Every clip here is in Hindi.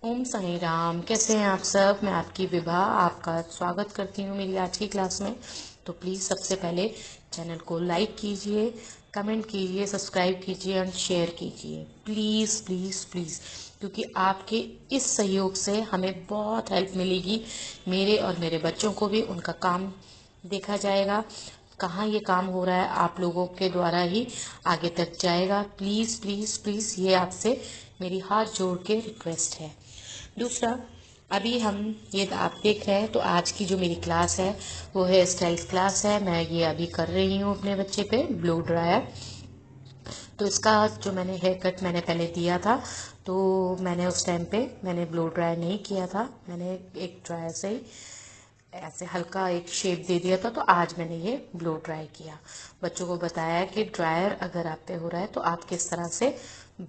ओम साई राम। कैसे हैं आप सब? मैं आपकी विभा आपका स्वागत करती हूँ मेरी आज की क्लास में। तो प्लीज़ सबसे पहले चैनल को लाइक कीजिए, कमेंट कीजिए, सब्सक्राइब कीजिए और शेयर कीजिए। प्लीज़ प्लीज़ प्लीज़, क्योंकि आपके इस सहयोग से हमें बहुत हेल्प मिलेगी। मेरे और मेरे बच्चों को भी उनका काम देखा जाएगा। कहाँ ये काम हो रहा है आप लोगों के द्वारा ही आगे तक जाएगा। प्लीज़ प्लीज़ प्लीज़, ये आपसे मेरी हाथ जोड़ के रिक्वेस्ट है। दूसरा, अभी हम ये आप देख रहे हैं तो आज की जो मेरी क्लास है वो हेयर स्टाइल्स क्लास है। मैं ये अभी कर रही हूँ अपने बच्चे पे ब्लो ड्रायर। तो इसका जो मैंने हेयर कट मैंने पहले दिया था, तो मैंने उस टाइम पे मैंने ब्लो ड्रायर नहीं किया था। मैंने एक ड्रायर से ही ऐसे हल्का एक शेप दे दिया था। तो आज मैंने ये ब्लो ड्राई किया। बच्चों को बताया कि ड्रायर अगर आप पे हो रहा है तो आप किस तरह से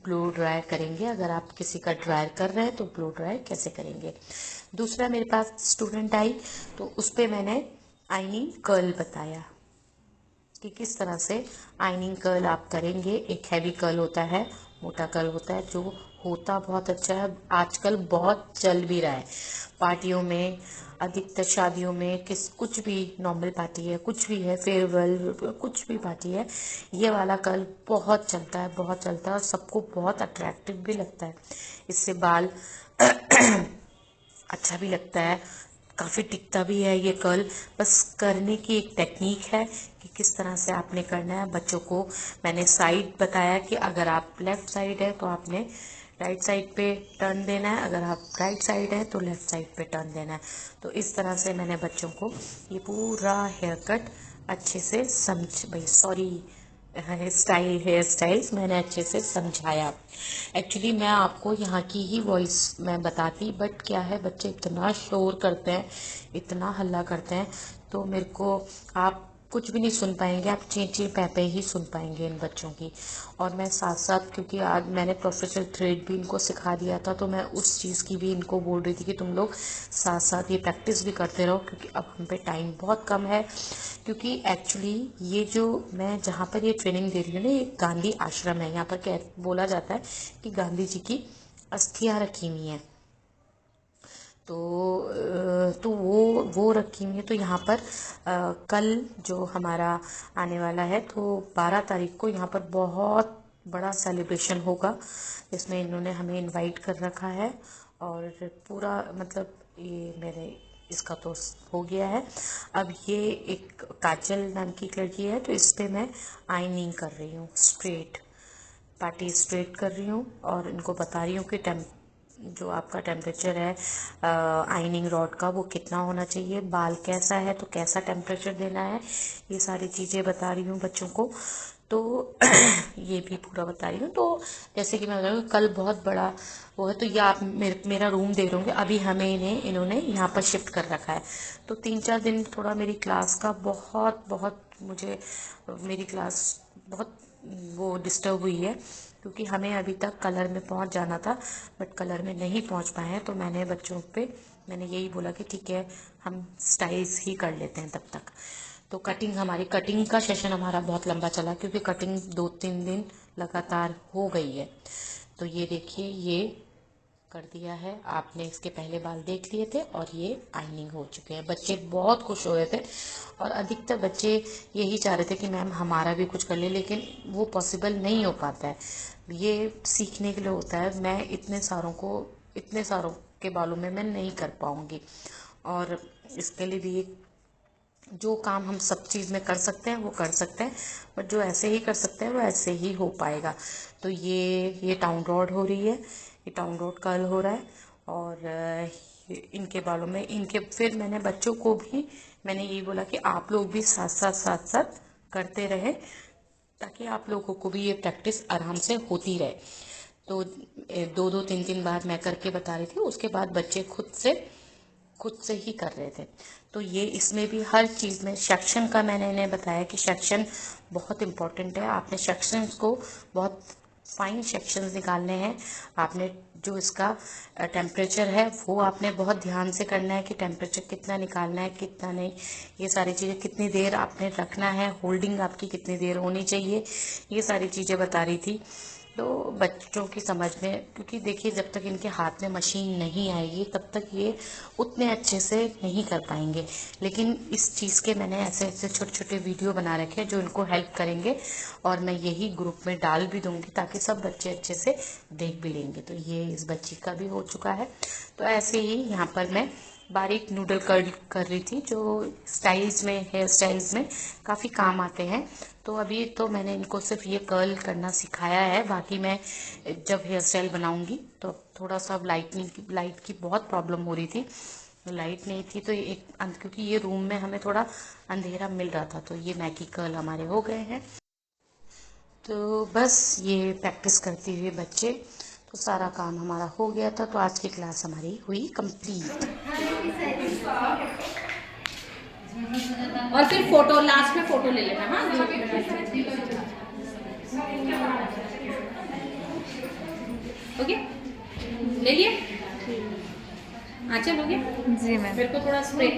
ब्लो ड्राई करेंगे, अगर आप किसी का ड्रायर कर रहे हैं तो ब्लो ड्राई कैसे करेंगे। दूसरा, मेरे पास स्टूडेंट आई तो उस पर मैंने आइनिंग कर्ल बताया कि किस तरह से आइनिंग कर्ल आप करेंगे। एक हैवी कर्ल होता है, मोटा कर्ल होता है, जो होता बहुत अच्छा है, आजकल बहुत चल भी रहा है पार्टियों में, अधिकतर शादियों में, कुछ भी नॉर्मल पार्टी है, कुछ भी है, फेयरवेल, कुछ भी पार्टी है, ये वाला कर्ल बहुत चलता है, बहुत चलता है और सबको बहुत अट्रैक्टिव भी लगता है। इससे बाल अच्छा भी लगता है, काफ़ी टिकता भी है ये कर्ल। बस करने की एक टेक्निक है कि किस तरह से आपने करना है। बच्चों को मैंने साइड बताया कि अगर आप लेफ़्ट साइड है तो आपने राइट साइड पे टर्न देना है, अगर आप राइट साइड है तो लेफ़्ट साइड पे टर्न देना है। तो इस तरह से मैंने बच्चों को ये पूरा हेयर कट अच्छे से हेयर स्टाइल्स मैंने अच्छे से समझाया। एक्चुअली मैं आपको यहाँ की ही वॉइस मैं बताती, बट क्या है, बच्चे इतना शोर करते हैं, इतना हल्ला करते हैं, तो मेरे को आप कुछ भी नहीं सुन पाएंगे, आप ची ची पै पे ही सुन पाएंगे इन बच्चों की। और मैं साथ साथ, क्योंकि आज मैंने प्रोफेशनल थ्रेड भी इनको सिखा दिया था, तो मैं उस चीज़ की भी इनको बोल रही थी कि तुम लोग साथ साथ ये प्रैक्टिस भी करते रहो, क्योंकि अब हम पे टाइम बहुत कम है। क्योंकि एक्चुअली ये जो मैं जहाँ पर ये ट्रेनिंग दे रही हूँ ना, ये गांधी आश्रम है। यहाँ पर क्या बोला जाता है कि गांधी जी की अस्थियाँ रखी हुई हैं। तो वो रखी हुई है। तो यहाँ पर कल जो हमारा आने वाला है, तो 12 तारीख को यहाँ पर बहुत बड़ा सेलिब्रेशन होगा, जिसमें इन्होंने हमें इनवाइट कर रखा है। और पूरा मतलब ये मेरे इसका तो हो गया है। अब ये एक काजल नाम की एक लड़की है, तो इस पे मैं आइनिंग कर रही हूँ, स्ट्रेट पार्टी स्ट्रेट कर रही हूँ और इनको बता रही हूँ कि जो आपका टेम्परेचर है आइनिंग रॉड का, वो कितना होना चाहिए, बाल कैसा है तो कैसा टेम्परेचर देना है, ये सारी चीज़ें बता रही हूँ बच्चों को। तो ये भी पूरा बता रही हूँ। तो जैसे कि मैं बता रही हूँ, कल बहुत बड़ा वो है, तो ये आप मेरा रूम देख रहे होंगे। अभी हमें इन्होंने यहाँ पर शिफ्ट कर रखा है। तो 3-4 दिन थोड़ा मेरी क्लास का बहुत बहुत मुझे मेरी क्लास बहुत वो डिस्टर्ब हुई है, क्योंकि हमें अभी तक कलर में पहुंच जाना था, बट कलर में नहीं पहुंच पाए हैं। तो मैंने बच्चों पे मैंने यही बोला कि ठीक है, हम स्टाइल्स ही कर लेते हैं तब तक। तो कटिंग का सेशन हमारा बहुत लंबा चला, क्योंकि कटिंग 2-3 दिन लगातार हो गई है। तो ये देखिए, ये कर दिया है आपने, इसके पहले बाल देख लिए थे और ये आइनिंग हो चुके हैं। बच्चे बहुत खुश हो रहे थे और अधिकतर बच्चे यही चाह रहे थे कि मैम हमारा भी कुछ कर ले, लेकिन वो पॉसिबल नहीं हो पाता है। ये सीखने के लिए होता है। मैं इतने सारों के बालों में मैं नहीं कर पाऊंगी, और इसके लिए भी जो काम हम सब चीज़ में कर सकते हैं वो कर सकते हैं, बट जो ऐसे ही कर सकते हैं वो ऐसे ही हो पाएगा। तो ये टाउन रॉड हो रही है, ये टाउन रॉड कर्ल हो रहा है। और इनके बालों में इनके फिर मैंने बच्चों को भी मैंने यही बोला कि आप लोग भी साथ साथ करते रहे, ताकि आप लोगों को भी ये प्रैक्टिस आराम से होती रहे। तो 2-2 3 दिन बाद मैं करके बता रही थी, उसके बाद बच्चे खुद से ही कर रहे थे। तो ये इसमें भी हर चीज़ में सेक्शन का मैंने इन्हें बताया कि सेक्शन बहुत इम्पोर्टेंट है। आपने सेक्शंस को बहुत फाइन सेक्शंस निकालने हैं। आपने जो इसका टेम्परेचर है वो आपने बहुत ध्यान से करना है कि टेम्परेचर कितना निकालना है, कितना नहीं, ये सारी चीज़ें, कितनी देर आपने रखना है, होल्डिंग आपकी कितनी देर होनी चाहिए, ये सारी चीज़ें बता रही थी। तो बच्चों की समझ में, क्योंकि देखिए जब तक इनके हाथ में मशीन नहीं आएगी तब तक ये उतने अच्छे से नहीं कर पाएंगे। लेकिन इस चीज़ के मैंने ऐसे ऐसे छोटे छोटे वीडियो बना रखे हैं जो इनको हेल्प करेंगे, और मैं यही ग्रुप में डाल भी दूंगी ताकि सब बच्चे अच्छे से देख भी लेंगे। तो ये इस बच्ची का भी हो चुका है। तो ऐसे ही यहाँ पर मैं बारीक नूडल कर्ल कर रही थी, जो स्टाइल्स में, हेयर स्टाइल्स में काफ़ी काम आते हैं। तो अभी तो मैंने इनको सिर्फ ये कर्ल करना सिखाया है, बाकी मैं जब हेयर स्टाइल बनाऊंगी तो थोड़ा सा लाइट की बहुत प्रॉब्लम हो रही थी, लाइट नहीं थी तो क्योंकि ये रूम में हमें थोड़ा अंधेरा मिल रहा था, तो ये मैकी कर्ल हमारे हो गए हैं। तो बस ये प्रैक्टिस करते हुए बच्चे, तो सारा काम हमारा हो गया था। तो आज की क्लास हमारी हुई कंप्लीट। और फिर फोटो लास्ट में फोटो ले लेना। हाँ, ओके, ले लिए। हाँ, चल हो गया। जी मैम। मेरे को थोड़ा स्प्रे